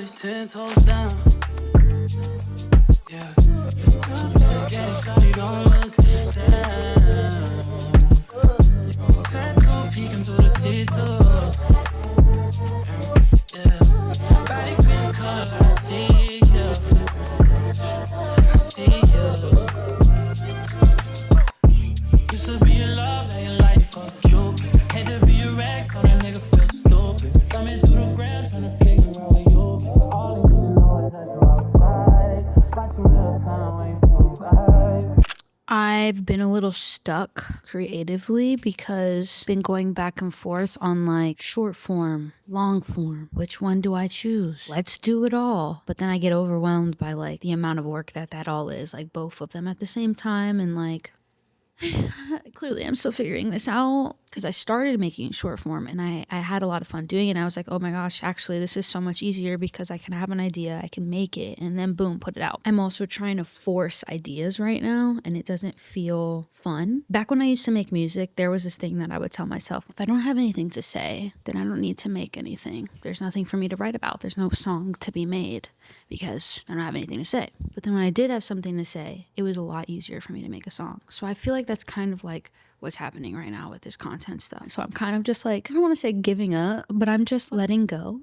always 10 toes down. Yeah. Getting shawty, don't look down. Tattoo peeking through the see-through. Yeah. Body green color, I see you. I see you. Used to be in love, now you like fuck Cupid. Hate to be a rag, so that nigga feel stupid. Coming through the gram, trying to figure out where you be. All you need to know is that you're outside. Watch you real time, waiting to vibe. I've been a little stuck creatively because I've been going back and forth on like short form, long form. Which one do I choose? Let's do it all. But then I get overwhelmed by like the amount of work that all is, like both of them at the same time, and like clearly I'm still figuring this out because I started making short form and I had a lot of fun doing it. And I was like, oh my gosh, actually this is so much easier because I can have an idea, I can make it, and then boom, put it out. I'm also trying to force ideas right now and it doesn't feel fun. Back when I used to make music, there was this thing that I would tell myself, if I don't have anything to say, then I don't need to make anything. There's nothing for me to write about. There's no song to be made because I don't have anything to say. But then when I did have something to say, it was a lot easier for me to make a song. So I feel like that's kind of like what's happening right now with this content stuff. So I'm kind of just like, I don't want to say giving up, but I'm just letting go.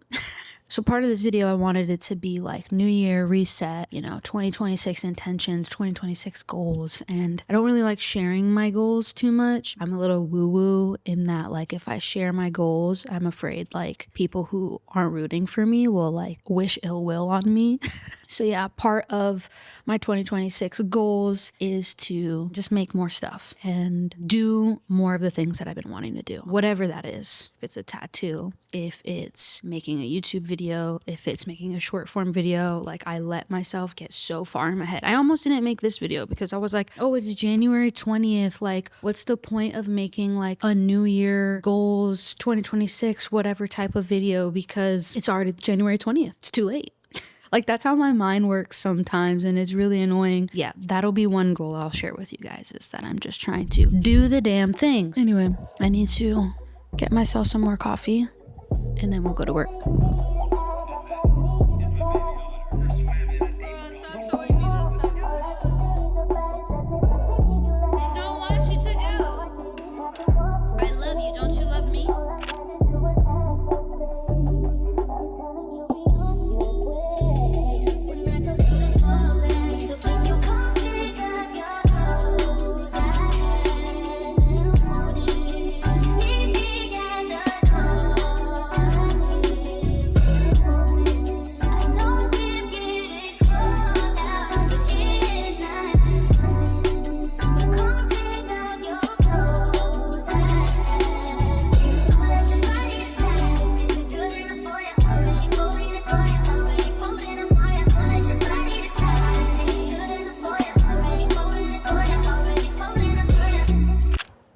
So part of this video, I wanted it to be like New Year, reset, 2026 intentions, 2026 goals. And I don't really like sharing my goals too much. I'm a little woo-woo in that like if I share my goals, I'm afraid like people who aren't rooting for me will like wish ill will on me. So yeah, part of my 2026 goals is to just make more stuff and do more of the things that I've been wanting to do. Whatever that is. If it's a tattoo, if it's making a YouTube video, if it's making a short form video, like I let myself get so far in my head. I almost didn't make this video because I was like, oh, it's January 20th. Like, what's the point of making like a New Year goals 2026, whatever type of video, because it's already January 20th. It's too late. Like, that's how my mind works sometimes, and it's really annoying. Yeah, that'll be one goal I'll share with you guys, is that I'm just trying to do the damn things. Anyway, I need to get myself some more coffee, and then we'll go to work.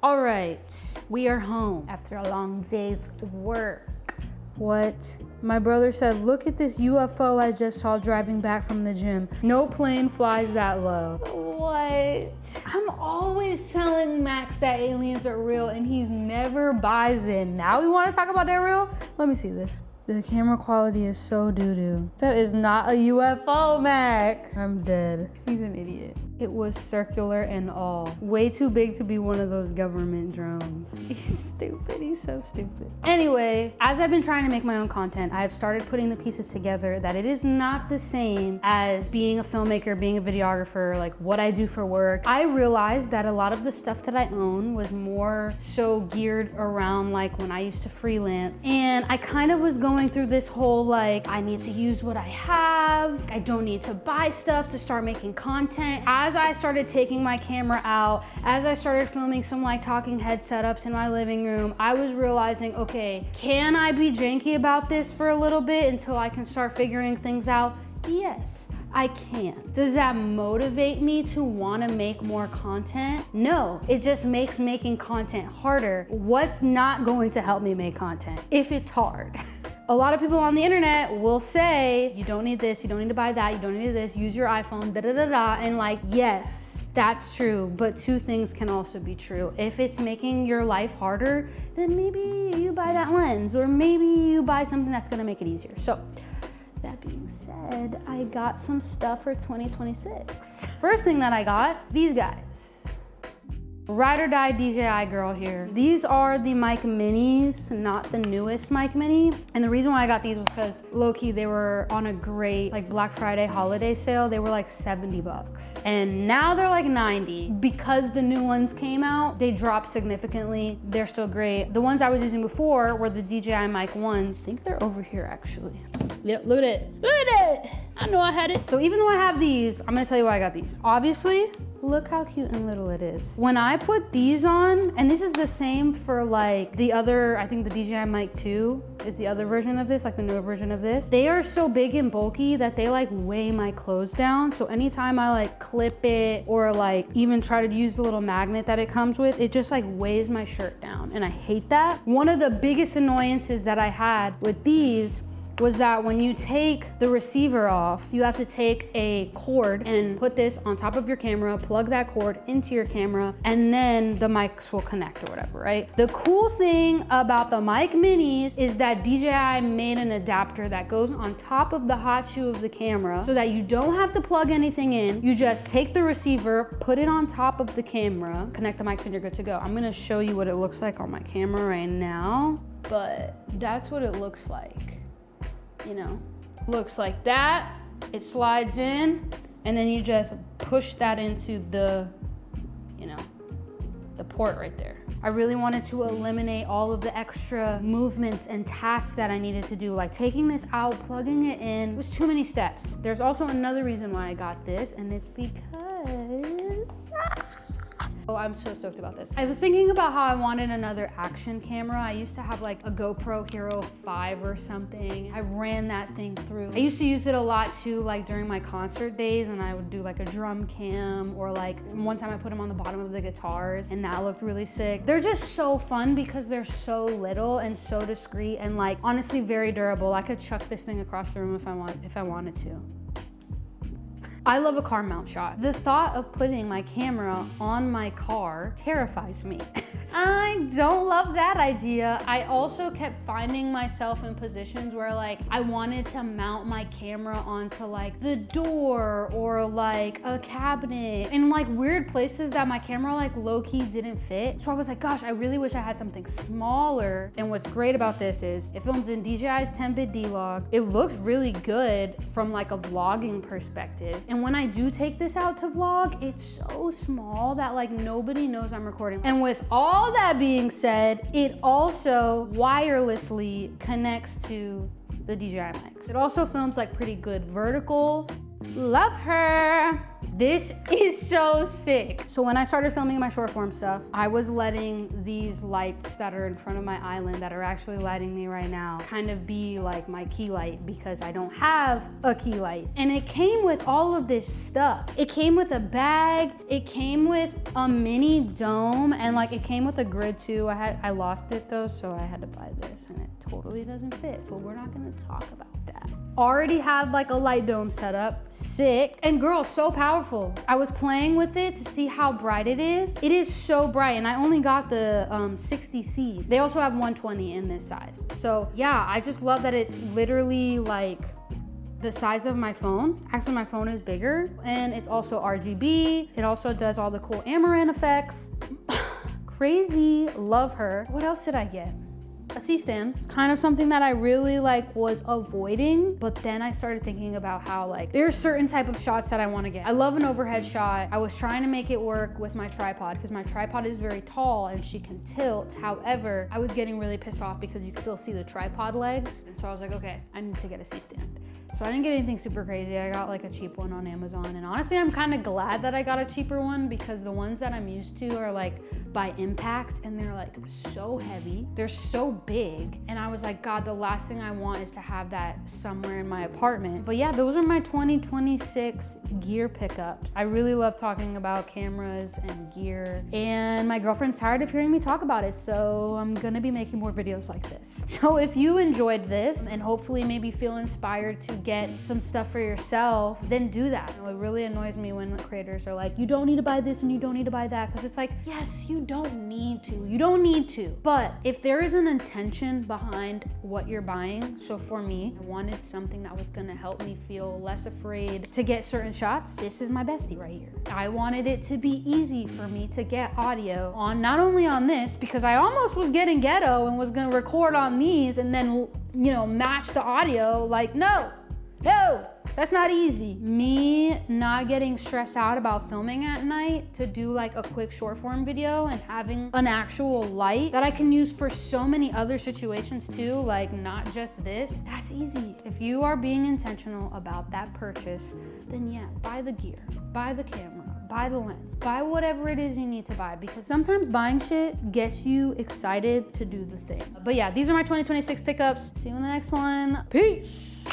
All right, we are home after a long day's work. What? My brother said, look at this UFO I just saw driving back from the gym. No plane flies that low. What? I'm always telling Max that aliens are real and he never buys it. Now we want to talk about they're real? Let me see this. The camera quality is so doo-doo. That is not a UFO, Max. I'm dead. He's an idiot. It was circular and all. Way too big to be one of those government drones. He's stupid, he's so stupid. Anyway, as I've been trying to make my own content, I've started putting the pieces together that it is not the same as being a filmmaker, being a videographer, like what I do for work. I realized that a lot of the stuff that I own was more so geared around like when I used to freelance. And I kind of was going through this whole like, I need to use what I have. I don't need to buy stuff to start making content. As I started taking my camera out, as I started filming some like talking head setups in my living room, I was realizing, okay, can I be janky about this for a little bit until I can start figuring things out? Yes, I can. Does that motivate me to want to make more content? No, it just makes making content harder. What's not going to help me make content if it's hard? A lot of people on the internet will say, you don't need this, you don't need to buy that, you don't need this, use your iPhone, da-da-da-da, and like, yes, that's true, but two things can also be true. If it's making your life harder, then maybe you buy that lens, or maybe you buy something that's gonna make it easier. So, that being said, I got some stuff for 2026. First thing that I got, these guys. Ride or die DJI girl here. These are the mic minis, not the newest mic mini. And the reason why I got these was because low-key they were on a great like Black Friday holiday sale. They were like 70 bucks. And now they're like 90. Because the new ones came out, they dropped significantly. They're still great. The ones I was using before were the DJI mic ones. I think they're over here actually. Yep, look at it. Look at it. I know I had it. So even though I have these, I'm gonna tell you why I got these. Obviously, look how cute and little it is. When I put these on, and this is the same for like the other, I think the DJI Mic 2 is the other version of this, like the newer version of this. They are so big and bulky that they like weigh my clothes down. So anytime I like clip it or like even try to use the little magnet that it comes with, it just like weighs my shirt down. And I hate that. One of the biggest annoyances that I had with these was that when you take the receiver off, you have to take a cord and put this on top of your camera, plug that cord into your camera, and then the mics will connect or whatever, right? The cool thing about the mic minis is that DJI made an adapter that goes on top of the hot shoe of the camera so that you don't have to plug anything in. You just take the receiver, put it on top of the camera, connect the mics, and you're good to go. I'm gonna show you what it looks like on my camera right now, but that's what it looks like. You know, looks like that. It slides in, and then you just push that into the, you know, the port right there. I really wanted to eliminate all of the extra movements and tasks that I needed to do, like taking this out, plugging it in. It was too many steps. There's also another reason why I got this, and it's because oh, I'm so stoked about this. I was thinking about how I wanted another action camera. I used to have like a GoPro Hero 5 or something. I ran that thing through. I used to use it a lot too, like during my concert days, and I would do like a drum cam, or like one time I put them on the bottom of the guitars and that looked really sick. They're just so fun because they're so little and so discreet and like honestly very durable. I could chuck this thing across the room if I wanted to. I love a car mount shot. The thought of putting my camera on my car terrifies me. I don't love that idea. I also kept finding myself in positions where like I wanted to mount my camera onto like the door or like a cabinet in like weird places that my camera like low-key didn't fit. So I was like, gosh, I really wish I had something smaller. And what's great about this is it films in DJI's 10-bit D-Log. It looks really good from like a vlogging perspective. And when I do take this out to vlog, it's so small that like nobody knows I'm recording. And with all that being said, it also wirelessly connects to the DJI mics. It also films like pretty good vertical. Love her. This is so sick. So when I started filming my short form stuff, I was letting these lights that are in front of my island that are actually lighting me right now kind of be like my key light because I don't have a key light. And it came with all of this stuff. It came with a bag, it came with a mini dome, and like it came with a grid too. I lost it though, so I had to buy this and it totally doesn't fit, but we're not gonna talk about that. Already had like a light dome set up, sick. And girl, so powerful. I was playing with it to see how bright it is. It is so bright, and I only got the 60Cs. They also have 120 in this size. So yeah, I just love that it's literally like the size of my phone. Actually, my phone is bigger, and it's also RGB. It also does all the cool Amaran effects. Crazy, love her. What else did I get? A C-stand. It's kind of something that I really like was avoiding, but then I started thinking about how like there's certain type of shots that I want to get. I love an overhead shot. I was trying to make it work with my tripod because my tripod is very tall and she can tilt. However, I was getting really pissed off because you still see the tripod legs. And so I was like, okay, I need to get a C-stand. So I didn't get anything super crazy. I got like a cheap one on Amazon. And honestly, I'm kind of glad that I got a cheaper one because the ones that I'm used to are like by impact and they're like so heavy. They're so big. And I was like, God, the last thing I want is to have that somewhere in my apartment. But yeah, those are my 2026 gear pickups. I really love talking about cameras and gear. And my girlfriend's tired of hearing me talk about it. So I'm gonna be making more videos like this. So if you enjoyed this and hopefully maybe feel inspired to get some stuff for yourself, then do that. It really annoys me when creators are like, you don't need to buy this and you don't need to buy that, because it's like, yes, you don't need to. You don't need to. But if there is an intention behind what you're buying, so for me, I wanted something that was gonna help me feel less afraid to get certain shots. This is my bestie right here. I wanted it to be easy for me to get audio on, not only on this, because I almost was getting ghetto and was gonna record on these and then, you know, match the audio. Like, no, that's not easy. Me not getting stressed out about filming at night to do like a quick short form video and having an actual light that I can use for so many other situations too, like not just this, that's easy. If you are being intentional about that purchase, then yeah, buy the gear, buy the camera, buy the lens, buy whatever it is you need to buy, because sometimes buying shit gets you excited to do the thing. But yeah, these are my 2026 pickups. See you in the next one. Peace.